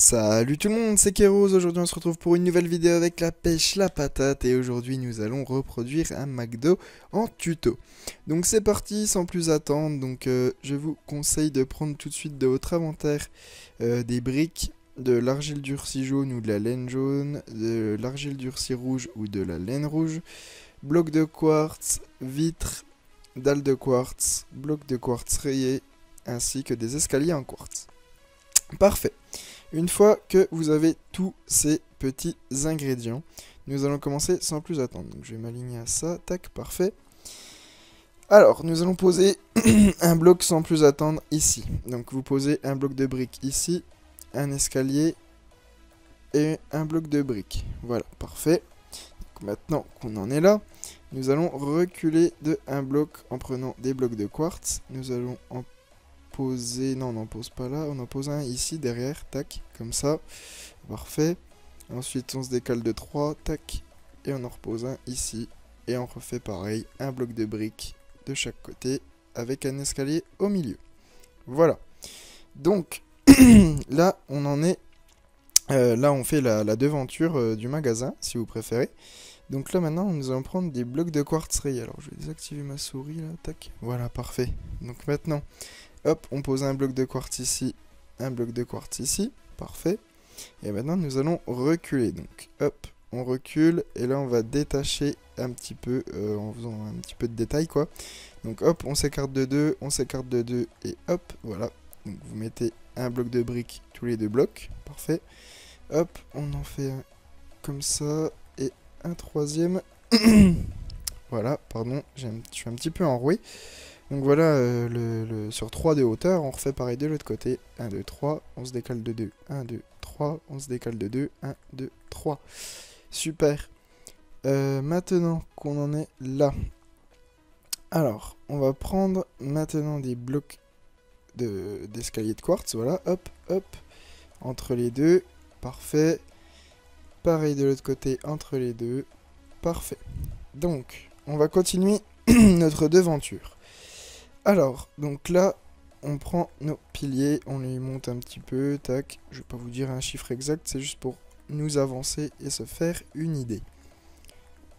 Salut tout le monde, c'est Kéros. Aujourd'hui on se retrouve pour une nouvelle vidéo avec la pêche, la patate, et aujourd'hui nous allons reproduire un McDo en tuto. Donc c'est parti, sans plus attendre. Donc je vous conseille de prendre tout de suite de votre inventaire des briques, de l'argile durcie jaune ou de la laine jaune, de l'argile durcie rouge ou de la laine rouge, bloc de quartz, vitres, dalles de quartz, bloc de quartz rayé, ainsi que des escaliers en quartz. Parfait. Une fois que vous avez tous ces petits ingrédients, nous allons commencer sans plus attendre. Donc je vais m'aligner à ça, tac, parfait. Alors, nous allons poser un bloc sans plus attendre ici. Donc vous posez un bloc de briques ici, un escalier et un bloc de briques. Voilà, parfait. Donc, maintenant qu'on en est là, nous allons reculer de un bloc en prenant des blocs de quartz. Nous allons en poser, non on n'en pose pas là, on en pose un ici derrière, tac, comme ça, parfait. Ensuite on se décale de 3, tac, et on en repose un ici, et on refait pareil, un bloc de briques de chaque côté, avec un escalier au milieu. Voilà, donc là on en est, là on fait la devanture du magasin, si vous préférez. Donc là maintenant nous allons prendre des blocs de quartz rayés. Alors je vais désactiver ma souris là, tac, voilà, parfait. Donc maintenant, hop, on pose un bloc de quartz ici, un bloc de quartz ici, parfait. Et maintenant nous allons reculer, donc hop, on recule, et là on va détacher un petit peu, en faisant un petit peu de détail quoi. Donc hop, on s'écarte de 2, on s'écarte de 2, et hop, voilà. Donc vous mettez un bloc de briques tous les deux blocs, parfait. Hop, on en fait un comme ça, et un troisième. Voilà, pardon, je suis un petit peu enroué. Donc voilà, sur 3 de hauteur, on refait pareil de l'autre côté. 1, 2, 3, on se décale de 2. 1, 2, 3, on se décale de 2. 1, 2, 3. Super. Maintenant qu'on en est là. Alors, on va prendre maintenant des blocs d'escalier de quartz. Voilà, hop, hop. Entre les deux. Parfait. Pareil de l'autre côté, entre les deux. Parfait. Donc, on va continuer notre devanture. Alors, donc là, on prend nos piliers, on les monte un petit peu, tac. Je vais pas vous dire un chiffre exact, c'est juste pour nous avancer et se faire une idée.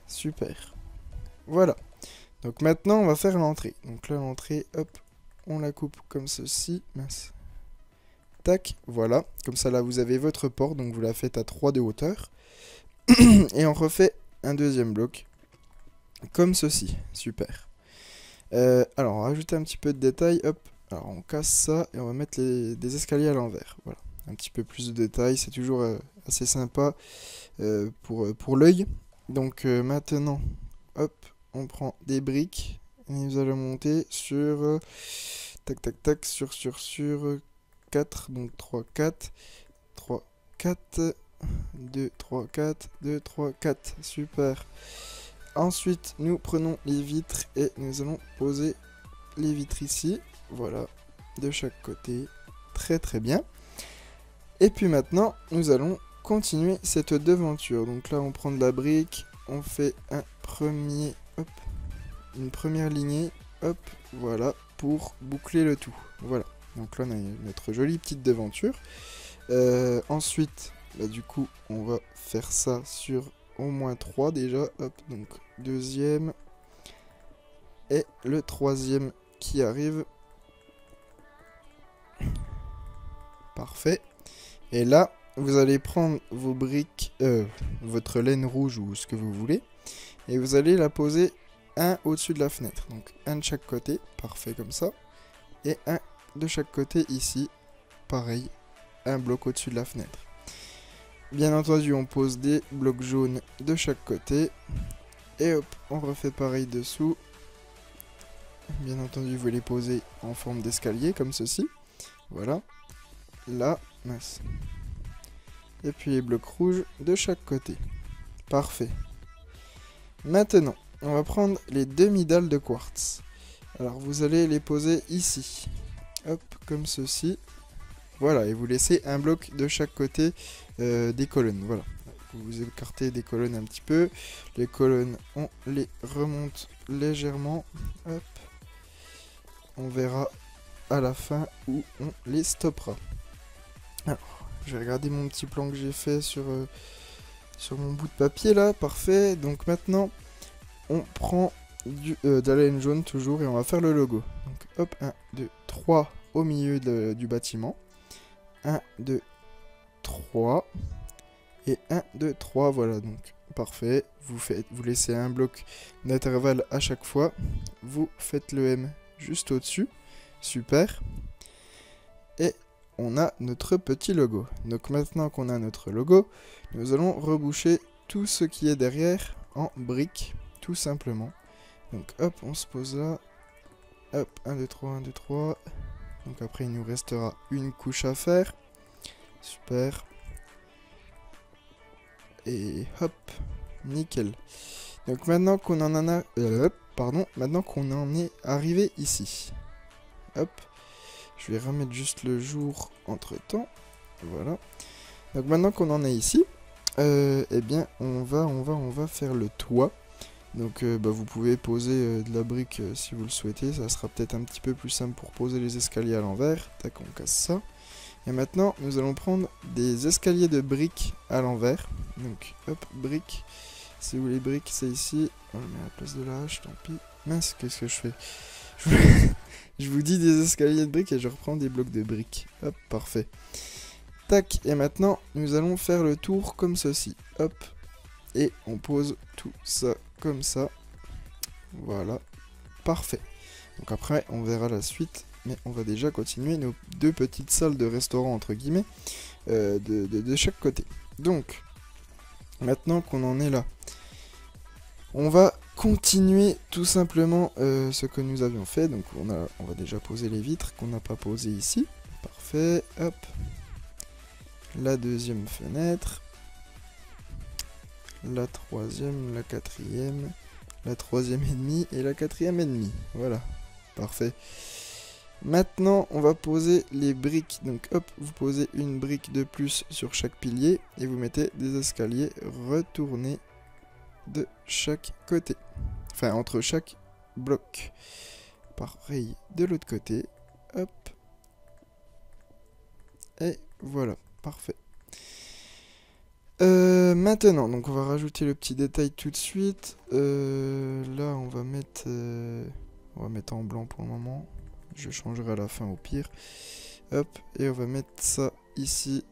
Super. Voilà. Donc maintenant, on va faire l'entrée. Donc là, l'entrée, hop, on la coupe comme ceci. Mince. Tac, voilà. Comme ça, là, vous avez votre porte, donc vous la faites à 3 de hauteur. Et on refait un deuxième bloc, comme ceci. Super. Alors, on va rajouter un petit peu de détail, hop, alors on casse ça et on va mettre des escaliers à l'envers, voilà, un petit peu plus de détail, c'est toujours assez sympa pour l'œil. Donc maintenant, hop, on prend des briques et nous allons monter sur, tac tac tac, sur 4, donc 3, 4, 3, 4, 2, 3, 4, 2, 3, 4, super. Ensuite, nous prenons les vitres et nous allons poser les vitres ici. Voilà, de chaque côté. Très très bien. Et puis maintenant, nous allons continuer cette devanture. Donc là, on prend de la brique. On fait une première lignée. Hop, voilà, pour boucler le tout. Voilà. Donc là, on a notre jolie petite devanture. Ensuite, bah, du coup, on va faire ça sur au moins 3 déjà, hop, donc deuxième et le troisième qui arrive. Parfait. Et là, vous allez prendre vos briques, votre laine rouge ou ce que vous voulez, et vous allez la poser un au-dessus de la fenêtre. Donc un de chaque côté, parfait comme ça, et un de chaque côté ici, pareil, un bloc au-dessus de la fenêtre. Bien entendu, on pose des blocs jaunes de chaque côté. Et hop, on refait pareil dessous. Bien entendu, vous les posez en forme d'escalier, comme ceci. Voilà. Là, mince. Et puis les blocs rouges de chaque côté. Parfait. Maintenant, on va prendre les demi-dalles de quartz. Alors, vous allez les poser ici. Hop, comme ceci. Voilà, et vous laissez un bloc de chaque côté des colonnes. Voilà, vous écartez des colonnes un petit peu. Les colonnes, on les remonte légèrement. Hop. On verra à la fin où on les stoppera. Alors, Je vais regarder mon petit plan que j'ai fait sur mon bout de papier là, parfait. Donc maintenant, on prend de la laine jaune toujours et on va faire le logo. Donc hop, 1, 2, 3 au milieu du bâtiment. 1, 2, 3. Et 1, 2, 3, voilà, donc parfait. Vous laissez un bloc d'intervalle à chaque fois. Vous faites le M juste au-dessus. Super. Et on a notre petit logo. Donc maintenant qu'on a notre logo, nous allons reboucher tout ce qui est derrière en briques, tout simplement. Donc hop, on se pose là. Hop, 1, 2, 3, 1, 2, 3. Donc après, il nous restera une couche à faire. Super. Et hop, nickel. Donc maintenant qu'on en a... maintenant qu'on en est arrivé ici. Hop. Je vais remettre juste le jour entre temps. Voilà. Donc maintenant qu'on en est ici, eh bien on va faire le toit. Donc vous pouvez poser de la brique si vous le souhaitez. Ça sera peut-être un petit peu plus simple pour poser les escaliers à l'envers. Tac, on casse ça. Et maintenant nous allons prendre des escaliers de briques à l'envers. Donc hop, briques. Si vous voulez briques, c'est ici. On le met à la place de la hache, tant pis. Mince, qu'est-ce que je fais? Je vous dis des escaliers de briques et je reprends des blocs de briques. Hop, parfait. Tac, et maintenant, nous allons faire le tour comme ceci. Hop, et on pose tout ça comme ça. Voilà, parfait. Donc après, on verra la suite, mais on va déjà continuer nos deux petites salles de restaurant, entre guillemets, de chaque côté. Donc, maintenant qu'on en est là, on va continuer tout simplement ce que nous avions fait. Donc on va déjà poser les vitres qu'on n'a pas posées ici. Parfait, hop. La deuxième fenêtre. La troisième, la quatrième. La troisième et demie et la quatrième et demie. Voilà, parfait. Maintenant, on va poser les briques. Donc hop, vous posez une brique de plus sur chaque pilier et vous mettez des escaliers retournés de chaque côté, enfin entre chaque bloc. Pareil de l'autre côté, hop, et voilà, parfait. Maintenant, donc on va rajouter le petit détail tout de suite. Là, on va mettre en blanc pour le moment. Je changerai à la fin au pire. Hop, et on va mettre ça ici,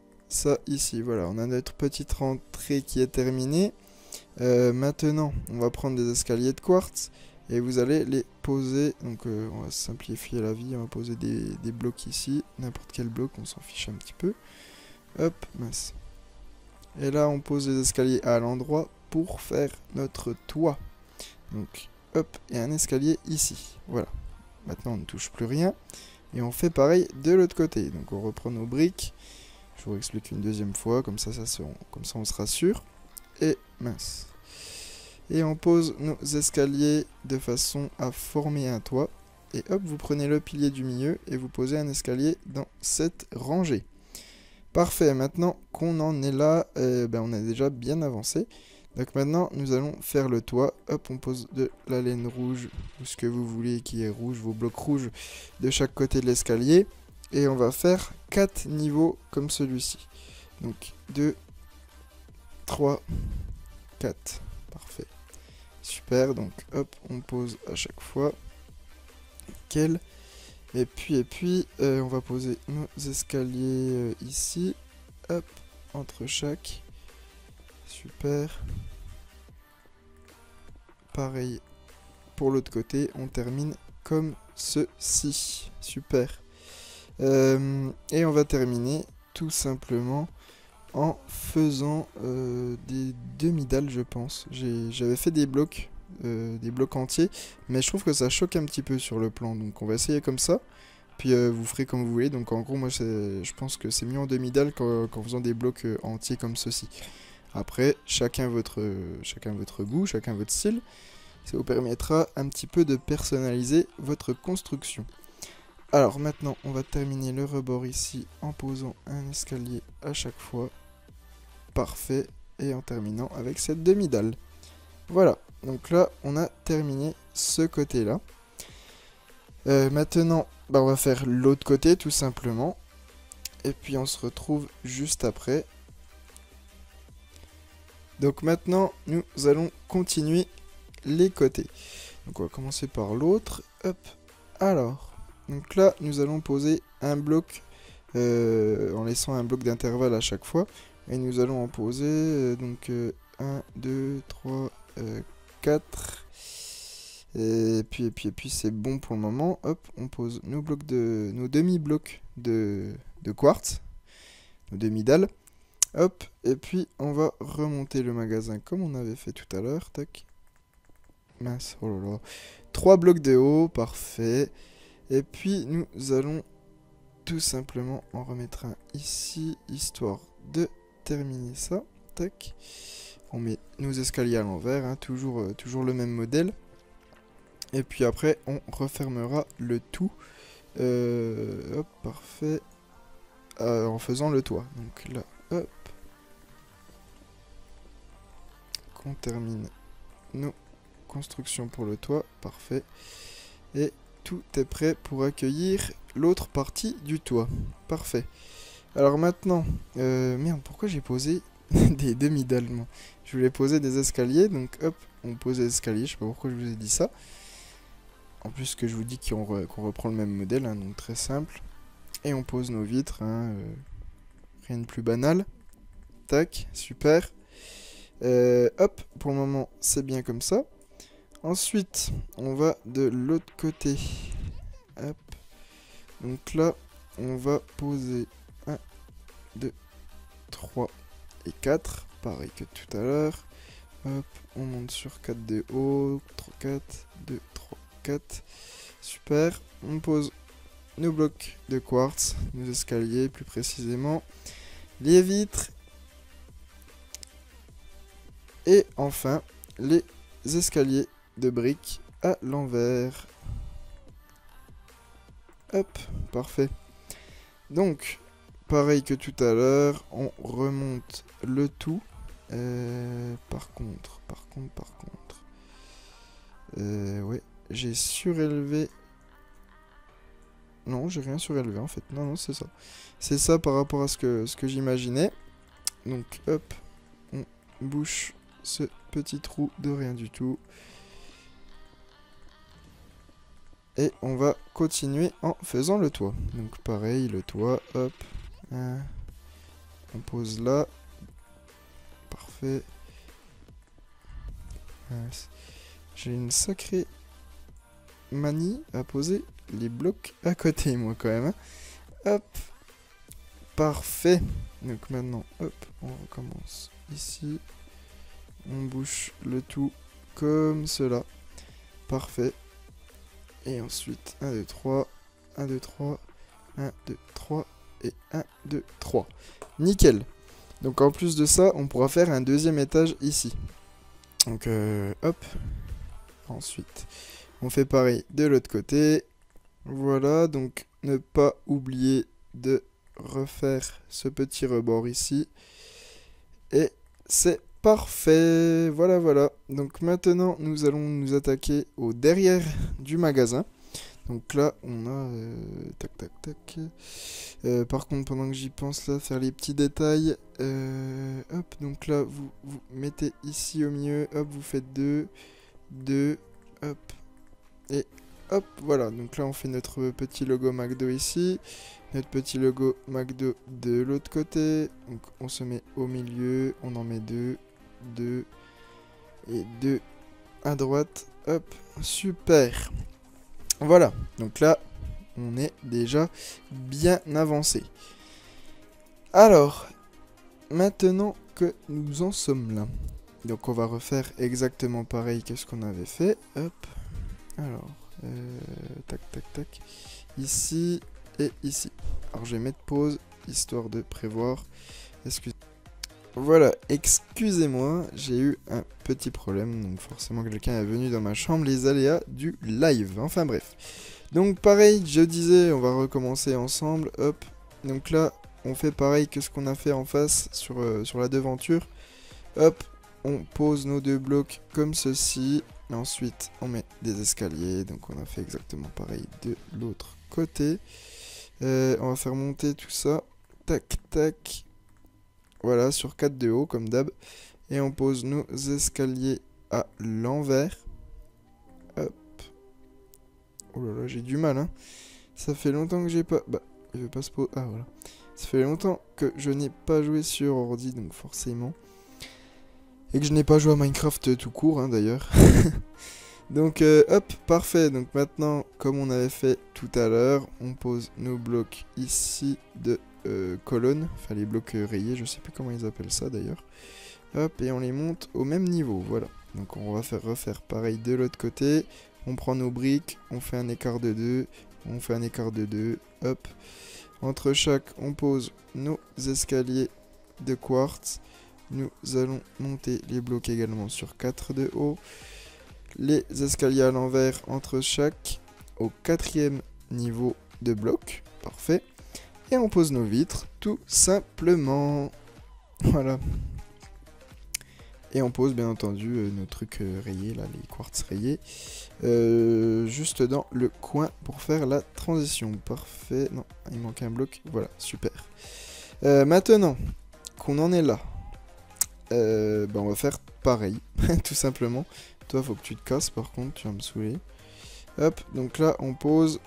voilà, on a notre petite rentrée qui est terminée. Maintenant, on va prendre des escaliers de quartz et vous allez les poser. Donc, on va simplifier la vie. On va poser des blocs ici. N'importe quel bloc, on s'en fiche un petit peu. Hop, mince. Et là, on pose les escaliers à l'endroit pour faire notre toit. Donc, hop, et un escalier ici. Voilà. Maintenant, on ne touche plus rien. Et on fait pareil de l'autre côté. Donc, on reprend nos briques. Je vous explique une deuxième fois. Comme ça on se rassure. Et mince. Et on pose nos escaliers de façon à former un toit. Et hop, vous prenez le pilier du milieu et vous posez un escalier dans cette rangée. Parfait, maintenant qu'on en est là, on a déjà bien avancé. Donc maintenant, nous allons faire le toit. Hop, on pose de la laine rouge, ou ce que vous voulez qui est rouge, vos blocs rouges de chaque côté de l'escalier. Et on va faire 4 niveaux comme celui-ci. Donc 2, 3, 4. Parfait. Super, donc hop, on pose à chaque fois. Nickel. Et puis, on va poser nos escaliers ici. Hop, entre chaque. Super. Pareil pour l'autre côté, on termine comme ceci. Super. Et on va terminer tout simplement en faisant des demi-dalles, je pense. J'avais fait des blocs entiers, mais je trouve que ça choque un petit peu sur le plan, donc on va essayer comme ça, puis vous ferez comme vous voulez. Donc en gros, moi je pense que c'est mieux en demi-dalle qu'en faisant des blocs entiers comme ceci. Après, chacun votre goût, chacun votre style, ça vous permettra un petit peu de personnaliser votre construction. Alors maintenant, on va terminer le rebord ici en posant un escalier à chaque fois. Parfait. Et en terminant avec cette demi-dalle. Voilà. Donc là, on a terminé ce côté-là. Maintenant, on va faire l'autre côté tout simplement. Et puis on se retrouve juste après. Donc maintenant, nous allons continuer les côtés. Donc on va commencer par l'autre. Hop. Alors, donc là, nous allons poser un bloc en laissant un bloc d'intervalle à chaque fois. Et nous allons en poser donc 1, 2, 3, 4. Et puis c'est bon pour le moment. Hop, on pose nos demi-blocs de quartz, nos demi-dalles. Hop, et puis on va remonter le magasin comme on avait fait tout à l'heure. Tac. Mince, oh là là. 3 blocs de haut, parfait. Et puis nous allons tout simplement en remettre un ici, histoire de terminer ça. Tac. On met nos escaliers à l'envers, hein, toujours le même modèle. Et puis après, on refermera le tout. Hop, parfait. En faisant le toit. Donc là, hop. On termine nos constructions pour le toit. Parfait. Et tout est prêt pour accueillir l'autre partie du toit. Parfait. Alors maintenant, merde, pourquoi j'ai posé des demi-dalles? Je voulais poser des escaliers, donc hop, on pose des escaliers. Je sais pas pourquoi je vous ai dit ça. En plus que je vous dis qu'on reprend le même modèle, hein, donc très simple. Et on pose nos vitres, hein, rien de plus banal. Tac, super. Hop, pour le moment, c'est bien comme ça. Ensuite, on va de l'autre côté. Hop. Donc là, on va poser 1, 2, 3 et 4. Pareil que tout à l'heure. Hop, on monte sur 4 de haut. 3, 4, 2, 3, 4. Super. On pose nos blocs de quartz, nos escaliers plus précisément. Les vitres. Et enfin, les escaliers de briques à l'envers. Hop, parfait. Donc, pareil que tout à l'heure, on remonte le tout. Par contre. Ouais, j'ai surélevé. Non, j'ai rien surélevé en fait. Non, c'est ça. C'est ça par rapport à ce que j'imaginais. Donc, hop, on bouche ce petit trou de rien du tout. Et on va continuer en faisant le toit. Donc pareil, le toit, hop. On pose là. Parfait. J'ai une sacrée manie à poser les blocs à côté, moi, quand même. Hein. Hop. Parfait. Donc maintenant, hop, on recommence ici. On bouche le tout comme cela. Parfait. Et ensuite, 1, 2, 3, 1, 2, 3, 1, 2, 3, et 1, 2, 3. Nickel. Donc en plus de ça, on pourra faire un deuxième étage ici. Donc hop. Ensuite, on fait pareil de l'autre côté. Voilà, donc ne pas oublier de refaire ce petit rebord ici. Et c'est parfait, voilà. Donc maintenant, nous allons nous attaquer au derrière du magasin. Donc là, on a... tac. Par contre, pendant que j'y pense, là, faire les petits détails. Hop, donc là, vous mettez ici au milieu. Hop, vous faites 2, hop. Et hop, voilà. Donc là, on fait notre petit logo McDo ici. Notre petit logo McDo de l'autre côté. Donc on se met au milieu. On en met 2 et 2 à droite. Hop, super. Voilà, donc là, on est déjà bien avancé. Alors, maintenant que nous en sommes là, donc on va refaire exactement pareil que ce qu'on avait fait. Hop, alors, tac, ici et ici. Alors je vais mettre pause, histoire de prévoir. Voilà, excusez-moi, j'ai eu un petit problème, donc forcément quelqu'un est venu dans ma chambre, les aléas du live, enfin bref. Donc pareil, je disais, on va recommencer ensemble, hop, donc là, on fait pareil que ce qu'on a fait en face sur la devanture. Hop, on pose nos 2 blocs comme ceci, et ensuite on met des escaliers, donc on a fait exactement pareil de l'autre côté. On va faire monter tout ça tac, tac. Voilà, sur 4 de haut, comme d'hab. Et on pose nos escaliers à l'envers. Hop. Oh là là, j'ai du mal, hein. Ça fait longtemps que j'ai pas... Bah, il veut pas se poser... Ah, voilà. Ça fait longtemps que je n'ai pas joué sur ordi, donc forcément. Et que je n'ai pas joué à Minecraft tout court, hein, d'ailleurs. Donc, hop, parfait. Donc maintenant, comme on avait fait tout à l'heure, on pose nos blocs ici de colonnes. Enfin, les blocs rayés, je sais plus comment ils appellent ça, d'ailleurs. Hop, et on les monte au même niveau, voilà. Donc on va refaire pareil de l'autre côté. On prend nos briques, on fait un écart de 2, on fait un écart de 2, hop. Entre chaque, on pose nos escaliers de quartz. Nous allons monter les blocs également sur 4 de haut. Les escaliers à l'envers entre chaque au 4e niveau de bloc. Parfait. Et on pose nos vitres tout simplement. Voilà. Et on pose bien entendu nos trucs rayés, là, les quartz rayés, juste dans le coin pour faire la transition. Parfait. Non, il manque un bloc. Voilà, super. Maintenant qu'on en est là, ben on va faire pareil, tout simplement. Toi, faut que tu te casses par contre, tu vas me saouler. Hop, donc là, on pose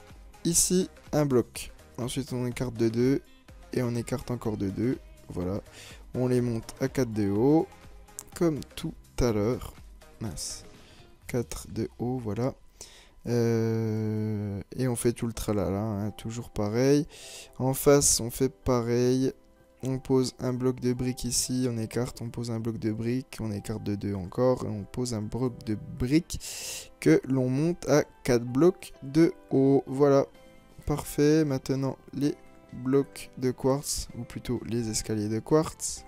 ici un bloc. Ensuite, on écarte de 2 et on écarte encore de 2. Voilà. On les monte à 4 de haut. Comme tout à l'heure. Mince. 4 de haut, voilà. Et on fait tout le tralala, hein, toujours pareil. En face, on fait pareil. On pose un bloc de briques ici, on écarte, on pose un bloc de briques, on écarte de 2 encore, et on pose un bloc de briques que l'on monte à 4 blocs de haut. Voilà, parfait. Maintenant, les blocs de quartz, ou plutôt les escaliers de quartz.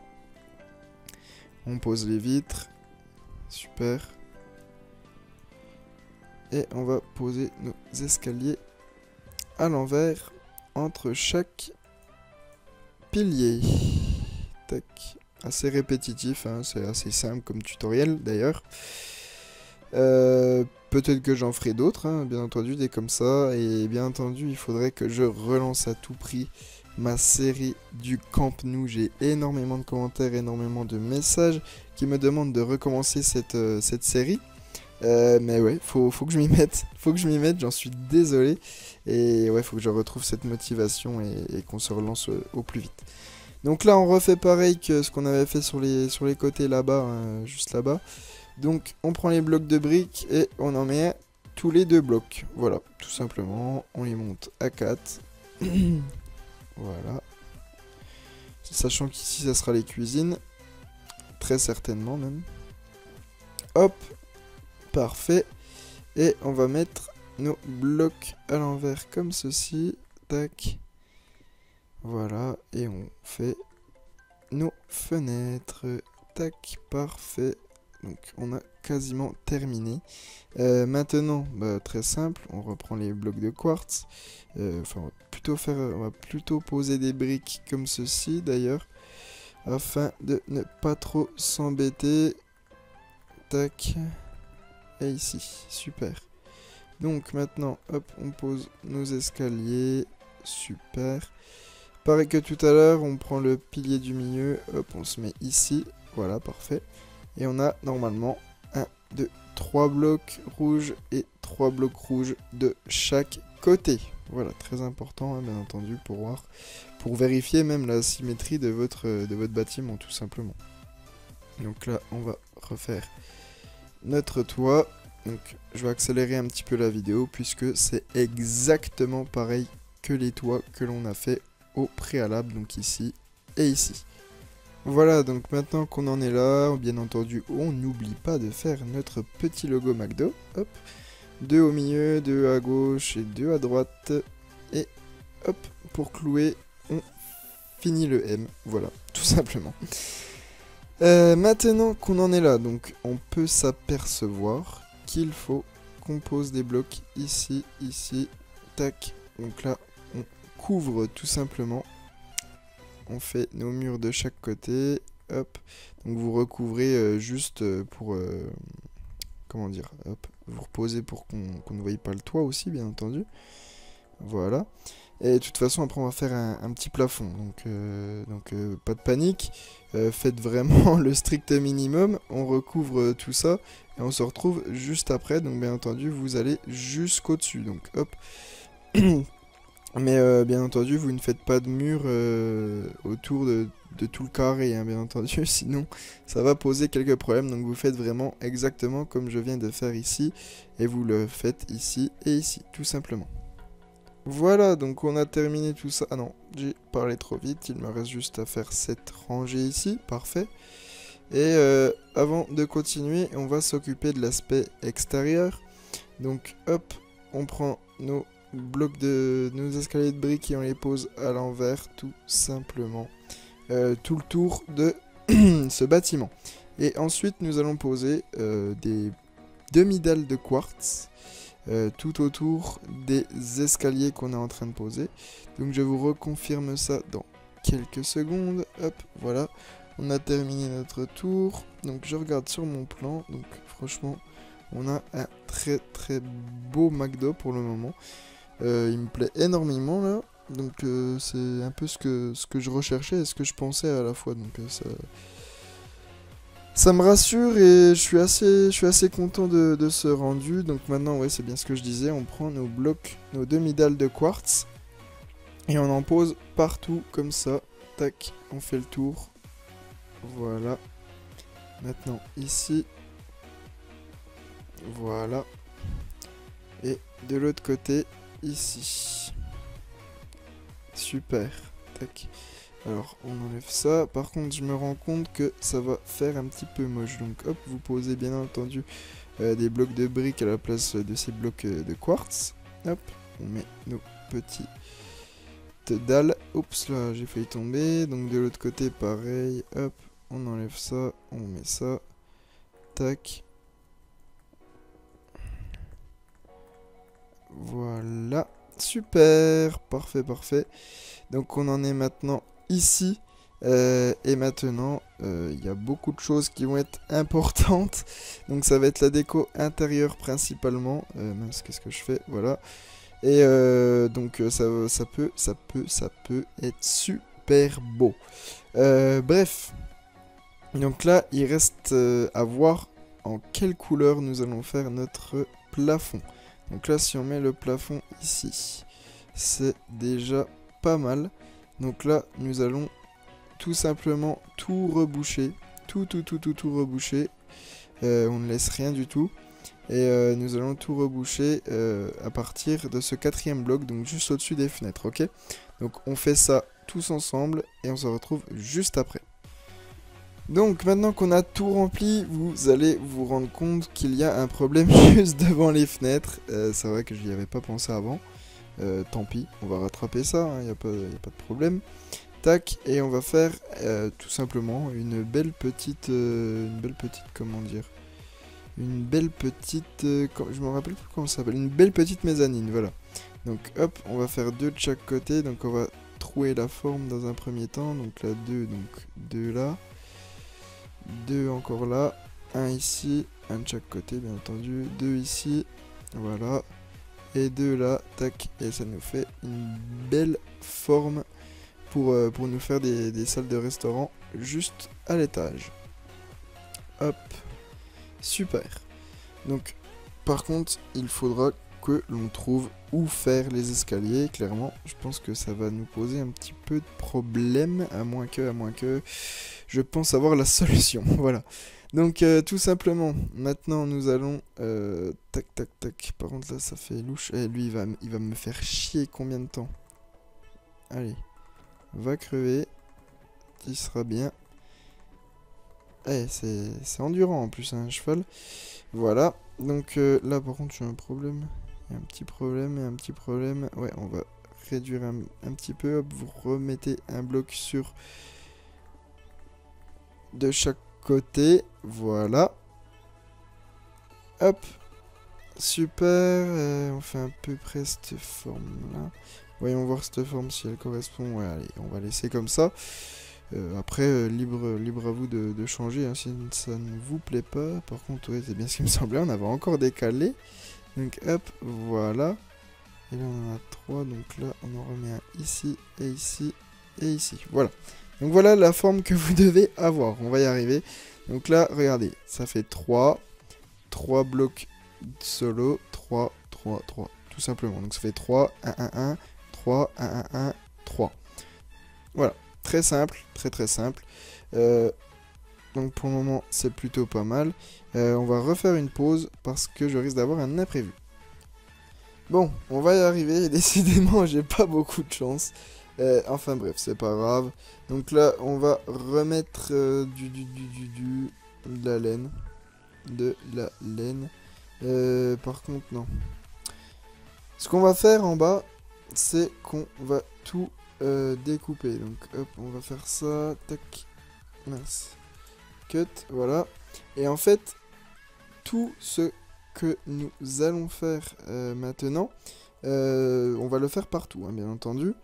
On pose les vitres. Super. Et on va poser nos escaliers à l'envers entre chaque pilier. Tac. Assez répétitif, hein, c'est assez simple comme tutoriel d'ailleurs. Peut-être que j'en ferai d'autres, hein, bien entendu, des comme ça. Et bien entendu, il faudrait que je relance à tout prix ma série du Camp Nou. J'ai énormément de commentaires, énormément de messages qui me demandent de recommencer cette série. Mais ouais, faut que je m'y mette. Faut que je m'y mette, j'en suis désolé. Et ouais, faut que je retrouve cette motivation et qu'on se relance au plus vite. Donc là, on refait pareil que ce qu'on avait fait sur les côtés là-bas, hein, juste là-bas. Donc on prend les blocs de briques et on en met tous les 2 blocs. Voilà, tout simplement. On les monte à 4. Voilà. Sachant qu'ici, ça sera les cuisines. Très certainement même. Hop. Parfait. Et on va mettre nos blocs à l'envers comme ceci. Tac. Voilà. Et on fait nos fenêtres. Tac. Parfait. Donc on a quasiment terminé. Maintenant, bah, très simple, on reprend les blocs de quartz. Enfin, on va plutôt poser des briques comme ceci d'ailleurs, afin de ne pas trop s'embêter. Tac. Et ici, super. Donc maintenant, hop, on pose nos escaliers. Super. Pareil que tout à l'heure, on prend le pilier du milieu, hop, on se met ici. Voilà, parfait. Et on a normalement 1, 2, 3 blocs rouges et 3 blocs rouges de chaque côté. Voilà, très important, hein, bien entendu, pour vérifier même la symétrie de votre bâtiment, tout simplement. Donc là, on va refaire notre toit. Donc je vais accélérer un petit peu la vidéo puisque c'est exactement pareil que les toits que l'on a fait au préalable, donc ici et ici. Voilà, donc maintenant qu'on en est là, bien entendu, on n'oublie pas de faire notre petit logo McDo. Hop, 2 au milieu, 2 à gauche et 2 à droite. Et hop, pour clouer, on finit le M. Voilà, tout simplement. Maintenant qu'on en est là, donc on peut s'apercevoir qu'il faut qu'on pose des blocs ici, ici, tac. Donc là, on couvre tout simplement. On fait nos murs de chaque côté, hop. Donc vous recouvrez juste pour, comment dire, hop. Vous reposez pour qu'on ne voie pas le toit aussi, bien entendu. Voilà. Et de toute façon, après, on va faire un petit plafond. Donc pas de panique. Faites vraiment le strict minimum. On recouvre tout ça. Et on se retrouve juste après. Donc, bien entendu, vous allez jusqu'au-dessus. Donc, hop. Mais bien entendu, vous ne faites pas de mur autour de tout le carré, hein, bien entendu. Sinon, ça va poser quelques problèmes. Donc, vous faites vraiment exactement comme je viens de faire ici. Et vous le faites ici et ici, tout simplement. Voilà, donc on a terminé tout ça. Ah non, j'ai parlé trop vite. Il me reste juste à faire cette rangée ici. Parfait. Et avant de continuer, on va s'occuper de l'aspect extérieur. Donc hop, on prend nos nos escaliers de briques et on les pose à l'envers, tout simplement. Tout le tour de ce bâtiment. Et ensuite, nous allons poser des demi-dalles de quartz. Tout autour des escaliers qu'on est en train de poser. Donc je vous reconfirme ça dans quelques secondes. Hop, voilà. On a terminé notre tour. Donc je regarde sur mon plan. Donc franchement, on a un très très beau McDo pour le moment. Il me plaît énormément là. Donc c'est un peu ce que je recherchais et ce que je pensais à la fois. Donc ça me rassure et je suis assez content de ce rendu. Donc maintenant, ouais, c'est bien ce que je disais. On prend nos blocs, nos demi-dalles de quartz. Et on en pose partout comme ça. Tac, on fait le tour. Voilà. Maintenant, ici. Voilà. Et de l'autre côté, ici. Super. Tac. Alors, on enlève ça. Par contre, je me rends compte que ça va faire un petit peu moche. Donc, hop, vous posez bien entendu des blocs de briques à la place de ces blocs de quartz. Hop, on met nos petites dalles. Oups, là, j'ai failli tomber. Donc, de l'autre côté, pareil. Hop, on enlève ça. On met ça. Tac. Voilà. Super. Parfait, parfait. Donc, on en est maintenant ici. Et maintenant, il y a beaucoup de choses qui vont être importantes. Donc ça va être la déco intérieure principalement. Mince, qu'est-ce que je fais? Voilà. Et donc ça peut être super beau. Bref. Donc là, il reste à voir en quelle couleur nous allons faire notre plafond. Donc là, si on met le plafond ici, c'est déjà pas mal. Donc là, nous allons tout simplement tout reboucher. Tout reboucher. On ne laisse rien du tout. Et nous allons tout reboucher à partir de ce quatrième bloc, donc juste au-dessus des fenêtres, ok? Donc on fait ça tous ensemble et on se retrouve juste après. Donc maintenant qu'on a tout rempli, vous allez vous rendre compte qu'il y a un problème juste devant les fenêtres. C'est vrai que je n'y avais pas pensé avant. Tant pis, on va rattraper ça, il n'y a pas de problème. Tac, et on va faire tout simplement une belle petite, comment dire, une belle petite, je me rappelle plus comment ça s'appelle, une belle petite mezzanine, voilà. Donc hop, on va faire deux de chaque côté, donc on va trouver la forme dans un premier temps, donc là deux, donc deux là, deux encore là, un ici, un de chaque côté bien entendu, deux ici, voilà, et deux là, tac, et ça nous fait une belle forme pour nous faire des salles de restaurant juste à l'étage. Hop, super. Donc, par contre, il faudra que l'on trouve où faire les escaliers. Clairement, je pense que ça va nous poser un petit peu de problème, à moins que, je pense avoir la solution. Voilà. Donc, tout simplement, maintenant, nous allons, tac, tac, tac. Par contre, là, ça fait louche. Eh, lui, il va me faire chier combien de temps? Allez. Va crever, il sera bien. Eh, c'est endurant en plus, hein, un cheval. Voilà, donc là par contre j'ai un problème. Il y a un petit problème et un petit problème. Ouais, on va réduire un petit peu. Hop, vous remettez un bloc sur de chaque côté. Voilà. Hop. Super. On fait à peu près cette forme là. Voyons voir cette forme si elle correspond. Ouais, allez, on va laisser comme ça. Après, libre à vous de changer hein, si ça ne vous plaît pas. Par contre, ouais, c'est bien ce qui me semblait. On avait encore décalé. Donc, hop, voilà. Et là on en a 3, donc là on en remet un ici, et ici, et ici. Voilà. Donc voilà la forme que vous devez avoir. On va y arriver. Donc là, regardez, ça fait 3 blocs solo, 3, 3, 3, tout simplement. Donc ça fait 3, 1, 1, 1, 3, 1, 1, 1, 3. Voilà, très simple, très très simple. Donc pour le moment, c'est plutôt pas mal. On va refaire une pause parce que je risque d'avoir un imprévu. Bon, on va y arriver, et décidément, j'ai pas beaucoup de chance. Enfin bref, c'est pas grave. Donc là, on va remettre de la laine. De la laine. Par contre, non. Ce qu'on va faire en bas, c'est qu'on va tout découper. Donc hop, on va faire ça. Tac. Mince. Cut, voilà. Et en fait, tout ce que nous allons faire maintenant, on va le faire partout, hein, bien entendu.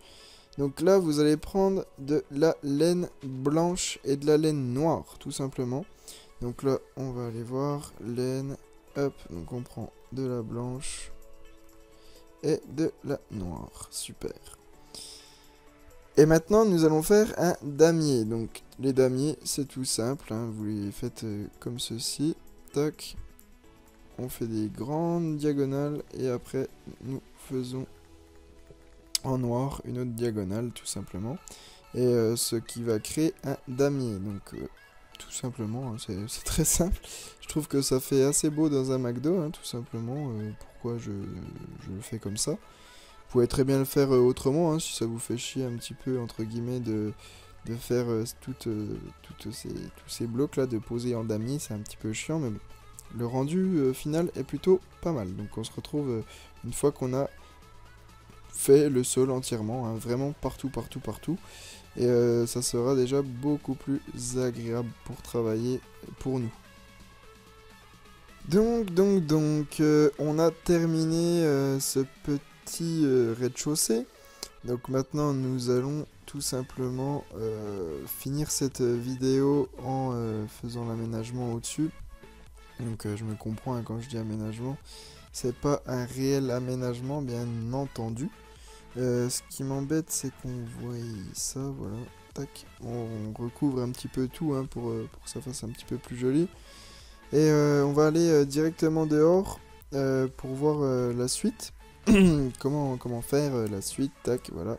Donc là, vous allez prendre de la laine blanche et de la laine noire, tout simplement. Donc là, on va aller voir laine, hop, donc on prend de la blanche et de la noire, super. Et maintenant, nous allons faire un damier. Donc les damiers, c'est tout simple, hein, vous les faites comme ceci, tac. On fait des grandes diagonales et après, nous faisons en noir une autre diagonale tout simplement, et ce qui va créer un damier. Donc tout simplement, hein, c'est très simple. Je trouve que ça fait assez beau dans un McDo, hein, tout simplement. Pourquoi je le fais comme ça. Vous pouvez très bien le faire autrement, hein, si ça vous fait chier un petit peu entre guillemets de faire tous ces blocs là, de poser en damier, c'est un petit peu chiant, mais bon. Le rendu final est plutôt pas mal. Donc on se retrouve une fois qu'on a fait le sol entièrement, hein, vraiment partout, partout, partout. Et ça sera déjà beaucoup plus agréable pour travailler pour nous. Donc, on a terminé ce petit rez-de-chaussée. Donc maintenant, nous allons tout simplement finir cette vidéo en faisant l'aménagement au-dessus. Donc je me comprends, hein, quand je dis aménagement, c'est pas un réel aménagement, bien entendu. Ce qui m'embête, c'est qu'on voit ça, voilà, tac, on recouvre un petit peu tout, hein, pour que ça fasse un petit peu plus joli. Et on va aller directement dehors pour voir la suite. comment faire la suite, tac, voilà.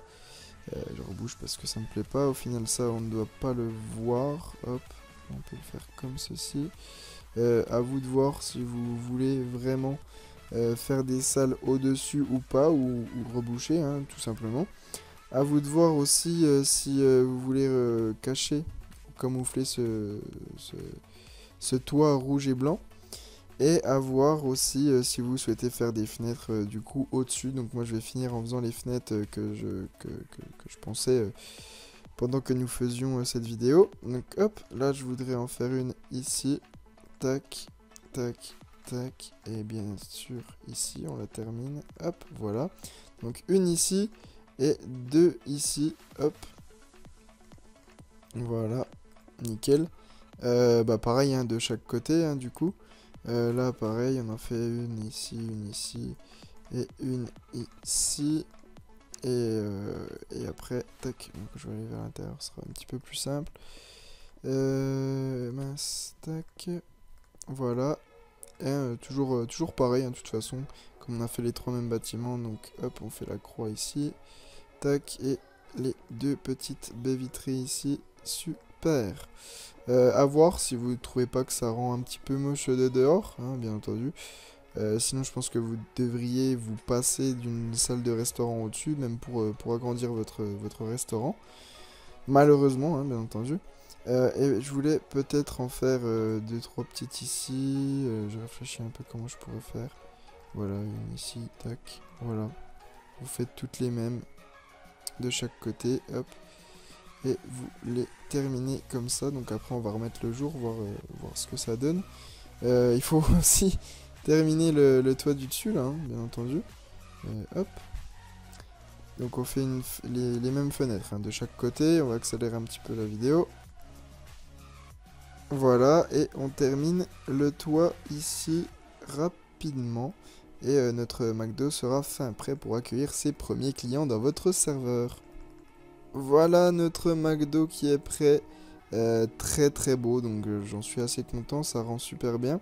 Je rebouge parce que ça me plaît pas, au final ça on ne doit pas le voir, hop, on peut le faire comme ceci. À vous de voir si vous voulez vraiment faire des salles au-dessus ou pas, ou reboucher, hein, tout simplement. À vous de voir aussi si vous voulez cacher, camoufler ce toit rouge et blanc. Et à voir aussi si vous souhaitez faire des fenêtres du coup au-dessus. Donc moi je vais finir en faisant les fenêtres que je pensais pendant que nous faisions cette vidéo. Donc hop, là je voudrais en faire une ici. Tac, tac, tac, et bien sûr ici on la termine, hop, voilà. Donc une ici et deux ici, hop. Voilà, nickel. Bah pareil, hein, de chaque côté, hein, du coup. Là pareil, on en fait une ici et une ici. Et après, tac, donc je vais aller vers l'intérieur, ce sera un petit peu plus simple. Mince, tac. Voilà, et toujours pareil, hein, de toute façon, comme on a fait les trois mêmes bâtiments, donc hop, on fait la croix ici, tac, et les deux petites baies vitrées ici, super. À voir si vous ne trouvez pas que ça rend un petit peu moche de dehors, hein, bien entendu. Sinon, je pense que vous devriez vous passer d'une salle de restaurant au-dessus, même pour agrandir votre restaurant. Malheureusement, hein, bien entendu. Et je voulais peut-être en faire 2-3 petites ici. Je réfléchis un peu comment je pourrais faire. Voilà, une ici, tac, voilà. Vous faites toutes les mêmes de chaque côté, hop. Et vous les terminez comme ça. Donc après on va remettre le jour, voir ce que ça donne. Il faut aussi terminer le toit du dessus là, hein, bien entendu. Hop. Donc on fait les mêmes fenêtres, hein, de chaque côté. On va accélérer un petit peu la vidéo. Voilà, et on termine le toit ici rapidement. et notre McDo sera fin prêt pour accueillir ses premiers clients dans votre serveur. Voilà notre McDo qui est prêt, très très beau, donc j'en suis assez content, ça rend super bien.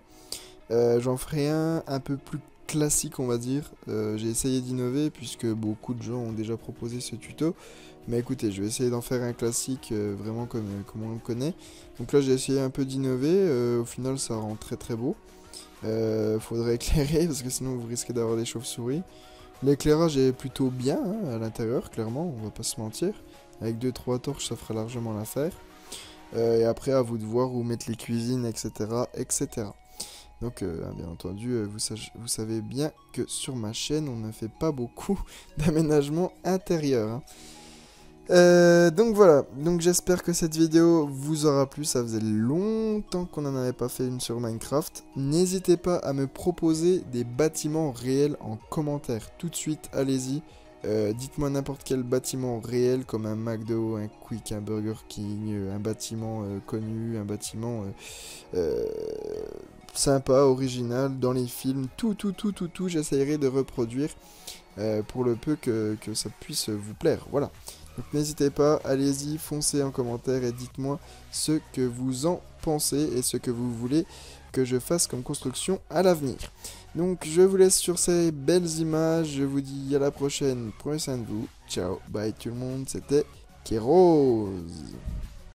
J'en ferai un peu plus classique, on va dire. J'ai essayé d'innover puisque beaucoup de gens ont déjà proposé ce tuto. Mais écoutez, je vais essayer d'en faire un classique vraiment comme on le connaît. Donc là, j'ai essayé un peu d'innover. Au final, ça rend très très beau. Faudrait éclairer parce que sinon vous risquez d'avoir des chauves-souris. L'éclairage est plutôt bien hein, à l'intérieur, clairement, on va pas se mentir. Avec 2-3 torches, ça fera largement l'affaire. Et après, à vous de voir où mettre les cuisines, etc. etc. Donc, bien entendu, vous savez bien que sur ma chaîne, on ne fait pas beaucoup d'aménagement intérieur. Hein. Donc voilà, donc j'espère que cette vidéo vous aura plu, ça faisait longtemps qu'on n'en avait pas fait une sur Minecraft. N'hésitez pas à me proposer des bâtiments réels en commentaire, tout de suite, allez-y. Dites-moi n'importe quel bâtiment réel comme un McDo, un Quick, un Burger King, un bâtiment connu, un bâtiment sympa, original, dans les films, tout, j'essayerai de reproduire pour le peu que ça puisse vous plaire, voilà. Donc n'hésitez pas, allez-y, foncez en commentaire et dites-moi ce que vous en pensez et ce que vous voulez que je fasse comme construction à l'avenir. Donc je vous laisse sur ces belles images, je vous dis à la prochaine, prenez soin de vous, ciao, bye tout le monde, c'était Keros.